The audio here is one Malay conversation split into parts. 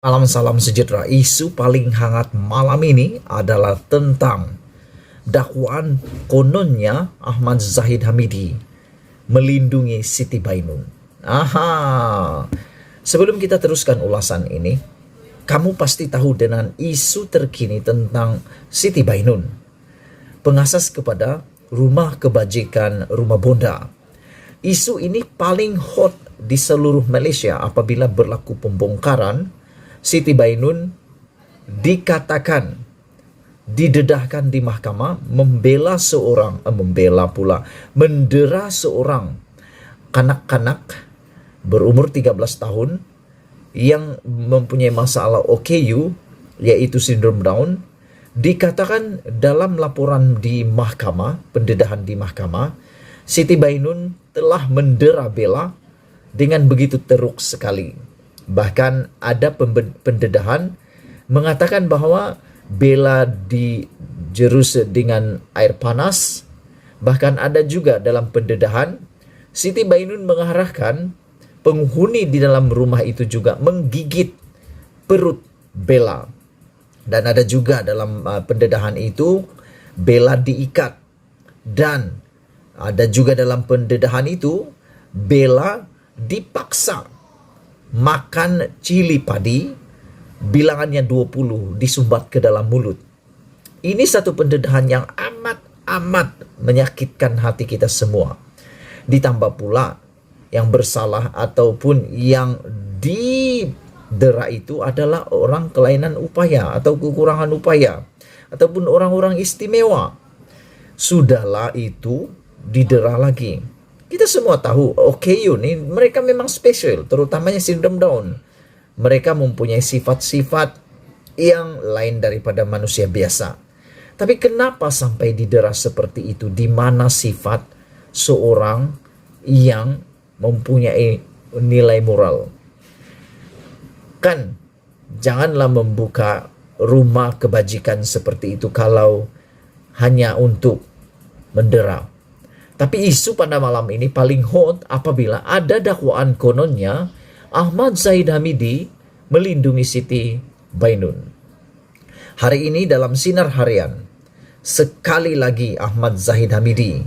Salam sejahtera. Isu paling hangat malam ini adalah tentang dakwaan kononnya Ahmad Zahid Hamidi melindungi Siti Bainun. Sebelum kita teruskan ulasan ini, kamu pasti tahu dengan isu terkini tentang Siti Bainun, pengasas kepada rumah kebajikan Rumah Bonda. Isu ini paling hot di seluruh Malaysia apabila berlaku pembongkaran. Siti Bainun didedahkan di mahkamah mendera seorang kanak-kanak berumur 13 tahun yang mempunyai masalah OKU, yaitu sindrom Down. Dikatakan dalam laporan di mahkamah, pendedahan di mahkamah, Siti Bainun telah mendera Bella dengan begitu teruk sekali. Bahkan ada pendedahan mengatakan bahwa Bella dijerus dengan air panas. Bahkan ada juga dalam pendedahan Siti Bainun mengarahkan penghuni di dalam rumah itu juga menggigit perut Bella. Dan ada juga dalam pendedahan itu Bella diikat. Dan ada juga dalam pendedahan itu Bella dipaksa makan cili padi, bilangannya 20 disumbat ke dalam mulut. Ini satu pendedahan yang amat menyakitkan hati kita semua. Ditambah pula yang bersalah ataupun yang didera itu adalah orang kelainan upaya atau kekurangan upaya ataupun orang-orang istimewa. Sudahlah itu didera lagi. Kita semua tahu OKU nih mereka memang spesial, terutamanya sindrom Down. Mereka mempunyai sifat-sifat yang lain daripada manusia biasa. Tapi kenapa sampai didera seperti itu? Di mana sifat seorang yang mempunyai nilai moral? Kan janganlah membuka rumah kebajikan seperti itu kalau hanya untuk mendera. Tapi isu pada malam ini paling hot apabila ada dakwaan kononnya Ahmad Zahid Hamidi melindungi Siti Bainun. Hari ini dalam Sinar Harian, sekali lagi Ahmad Zahid Hamidi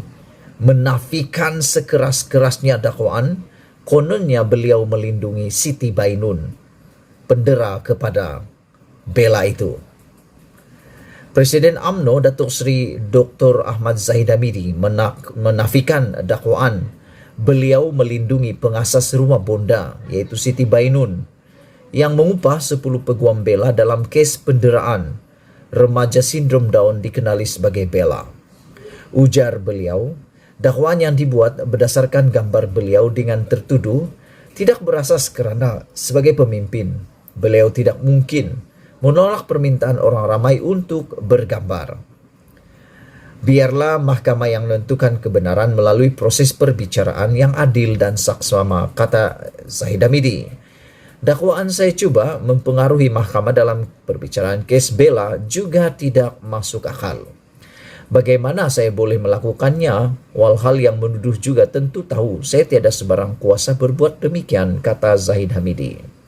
menafikan sekeras-kerasnya dakwaan kononnya beliau melindungi Siti Bainun, pendera kepada Bella itu. Presiden UMNO Datuk Seri Dr. Ahmad Zahid Hamidi menafikan dakwaan beliau melindungi pengasas Rumah Bonda yaitu Siti Bainun yang mengupah 10 peguam Bella dalam kes penderaan remaja sindrom Down dikenali sebagai Bella. Ujar beliau, dakwaan yang dibuat berdasarkan gambar beliau dengan tertuduh tidak berasas kerana sebagai pemimpin beliau tidak mungkin menolak permintaan orang ramai untuk bergambar. Biarlah mahkamah yang menentukan kebenaran melalui proses perbicaraan yang adil dan saksama, kata Zahid Hamidi. Dakwaan saya cuba mempengaruhi mahkamah dalam perbicaraan kes Bella juga tidak masuk akal. Bagaimana saya boleh melakukannya? Walhal yang menuduh juga tentu tahu saya tiada sebarang kuasa berbuat demikian, kata Zahid Hamidi.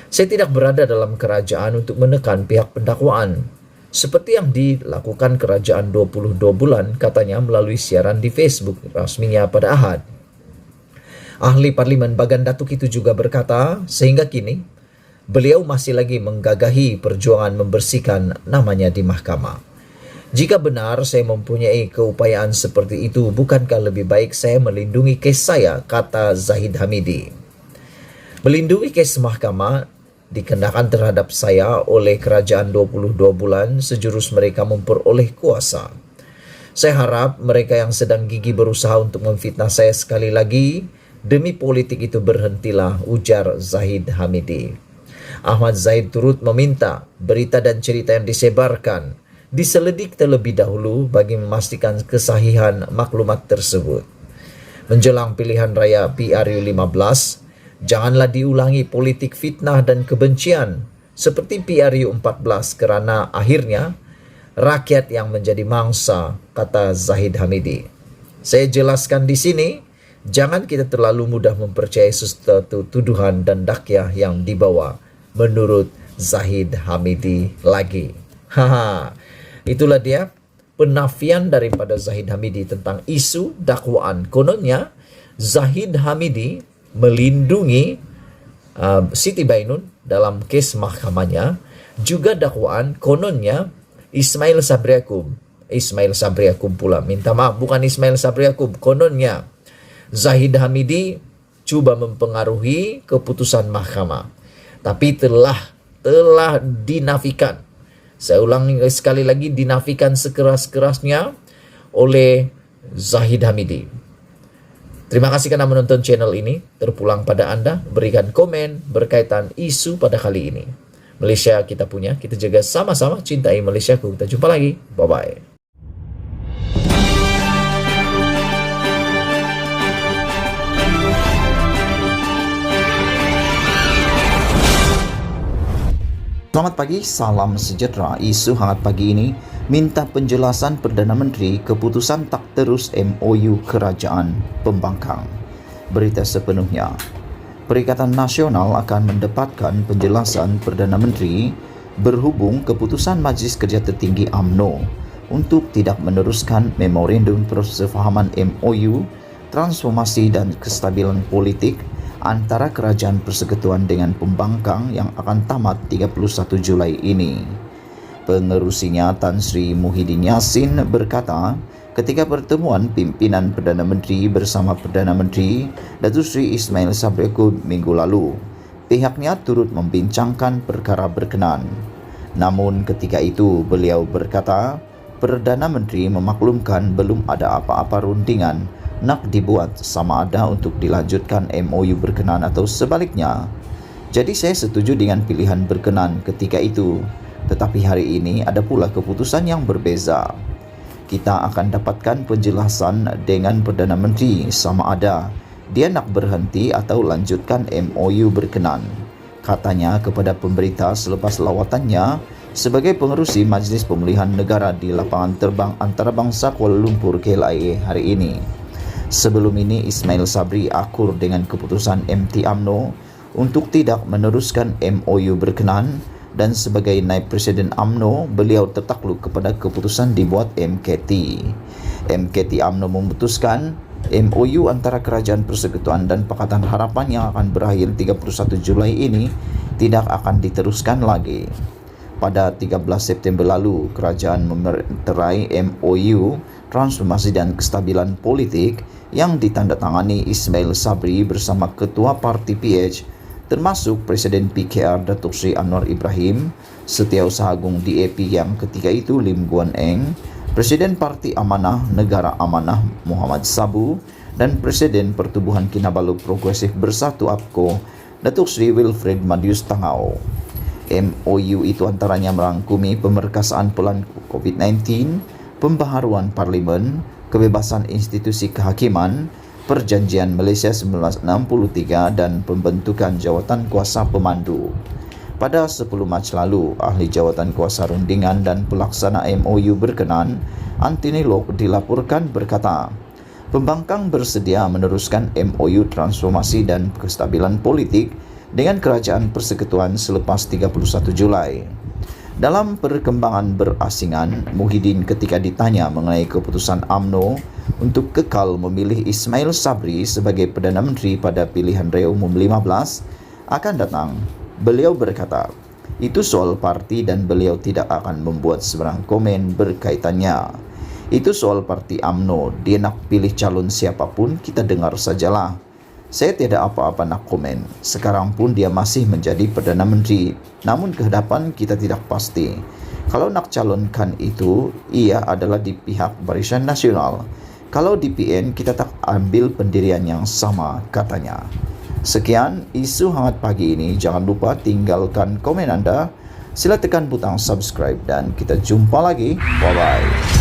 Saya tidak berada dalam kerajaan untuk menekan pihak pendakwaan, seperti yang dilakukan kerajaan 22 bulan, katanya melalui siaran di Facebook rasminya pada Ahad. Ahli Parlimen Bagan Datuk itu juga berkata, sehingga kini beliau masih lagi menggagahi perjuangan membersihkan namanya di mahkamah. Jika benar saya mempunyai keupayaan seperti itu, bukankah lebih baik saya melindungi kes saya, kata Zahid Hamidi. Melindungi kes mahkamah dikenakan terhadap saya oleh kerajaan 22 bulan sejurus mereka memperoleh kuasa. Saya harap mereka yang sedang gigih berusaha untuk memfitnah saya sekali lagi demi politik itu berhentilah, ujar Zahid Hamidi. Ahmad Zahid turut meminta berita dan cerita yang disebarkan diselidik terlebih dahulu bagi memastikan kesahihan maklumat tersebut. Menjelang pilihan raya PRU 15, janganlah diulangi politik fitnah dan kebencian seperti PRU 14 kerana akhirnya rakyat yang menjadi mangsa, kata Zahid Hamidi. Saya jelaskan di sini, jangan kita terlalu mudah mempercayai sesuatu tuduhan dan dakwah yang dibawa menurut Zahid Hamidi lagi. Haha, itulah dia penafian daripada Zahid Hamidi tentang isu dakwaan. Kononnya Zahid Hamidi melindungi Siti Bainun dalam kes mahkamahnya. Juga dakwaan kononnya Ismail Sabri Yaakob pula. Minta maaf, bukan Ismail Sabri Yaakob. Kononnya Zahid Hamidi cuba mempengaruhi keputusan mahkamah. Tapi telah dinafikan. Saya ulang sekali lagi, dinafikan sekeras-kerasnya oleh Zahid Hamidi. Terima kasih kerana menonton channel ini. Terpulang pada anda, berikan komen berkaitan isu pada kali ini. Malaysia kita punya, kita jaga sama-sama, cintai Malaysia. Kita jumpa lagi. Bye-bye. Selamat pagi, salam sejahtera. Isu hangat pagi ini minta penjelasan Perdana Menteri keputusan tak terus MOU Kerajaan Pembangkang. Berita sepenuhnya. Perikatan Nasional akan mendapatkan penjelasan Perdana Menteri berhubung keputusan Majlis Kerja Tertinggi UMNO untuk tidak meneruskan Memorandum Persefahaman MOU Transformasi dan Kestabilan Politik antara Kerajaan Persekutuan dengan Pembangkang yang akan tamat 31 Julai ini. Pengerusinya Tan Sri Muhyiddin Yassin berkata, ketika pertemuan pimpinan Perdana Menteri bersama Perdana Menteri Datuk Seri Ismail Sabri Yaakob minggu lalu, pihaknya turut membincangkan perkara berkenaan. Namun ketika itu beliau berkata, Perdana Menteri memaklumkan belum ada apa-apa rundingan nak dibuat sama ada untuk dilanjutkan MOU berkenaan atau sebaliknya. Jadi saya setuju dengan pilihan berkenaan ketika itu. Tetapi hari ini ada pula keputusan yang berbeza. Kita akan dapatkan penjelasan dengan Perdana Menteri sama ada dia nak berhenti atau lanjutkan MOU berkenaan, katanya kepada pemberita selepas lawatannya sebagai pengerusi Majlis Pemulihan Negara di lapangan terbang antarabangsa Kuala Lumpur KLIA hari ini. Sebelum ini Ismail Sabri akur dengan keputusan MT UMNO untuk tidak meneruskan MOU berkenaan dan sebagai naib presiden UMNO beliau tertakluk kepada keputusan dibuat MKT. MKT UMNO memutuskan MOU antara Kerajaan Persekutuan dan Pakatan Harapan yang akan berakhir 31 Julai ini tidak akan diteruskan lagi. Pada 13 September lalu, kerajaan memeterai MOU Transformasi dan Kestabilan Politik yang ditandatangani Ismail Sabri bersama Ketua Parti PH, termasuk Presiden PKR Datuk Seri Anwar Ibrahim, Setiausaha Agung DAP yang ketika itu Lim Guan Eng, Presiden Parti Amanah Negara Amanah Muhammad Sabu, dan Presiden Pertubuhan Kinabalu Progresif Bersatu APKO Datuk Seri Wilfred Madius Tangau. MOU itu antaranya merangkumi pemerkasaan pelan COVID-19, pembaharuan parlimen, kebebasan institusi kehakiman, Perjanjian Malaysia 1963 dan pembentukan jawatan kuasa pemandu. Pada 10 Mac lalu, ahli jawatan kuasa rundingan dan pelaksana MOU berkenaan, Anthony Locke dilaporkan berkata, Pembangkang bersedia meneruskan MOU Transformasi dan Kestabilan Politik dengan Kerajaan Persekutuan selepas 31 Julai. Dalam perkembangan berasingan, Muhyiddin ketika ditanya mengenai keputusan UMNO untuk kekal memilih Ismail Sabri sebagai Perdana Menteri pada pilihan raya umum 15 akan datang, beliau berkata, itu soal parti dan beliau tidak akan membuat sebarang komen berkaitannya. Itu soal parti UMNO, dia nak pilih calon siapapun, kita dengar sajalah. Saya tidak apa-apa nak komen. Sekarang pun dia masih menjadi Perdana Menteri. Namun kehadapan kita tidak pasti. Kalau nak calonkan itu, ia adalah di pihak Barisan Nasional. Kalau di PN, kita tak ambil pendirian yang sama, katanya. Sekian isu hangat pagi ini. Jangan lupa tinggalkan komen anda. Sila tekan butang subscribe dan kita jumpa lagi. Bye-bye.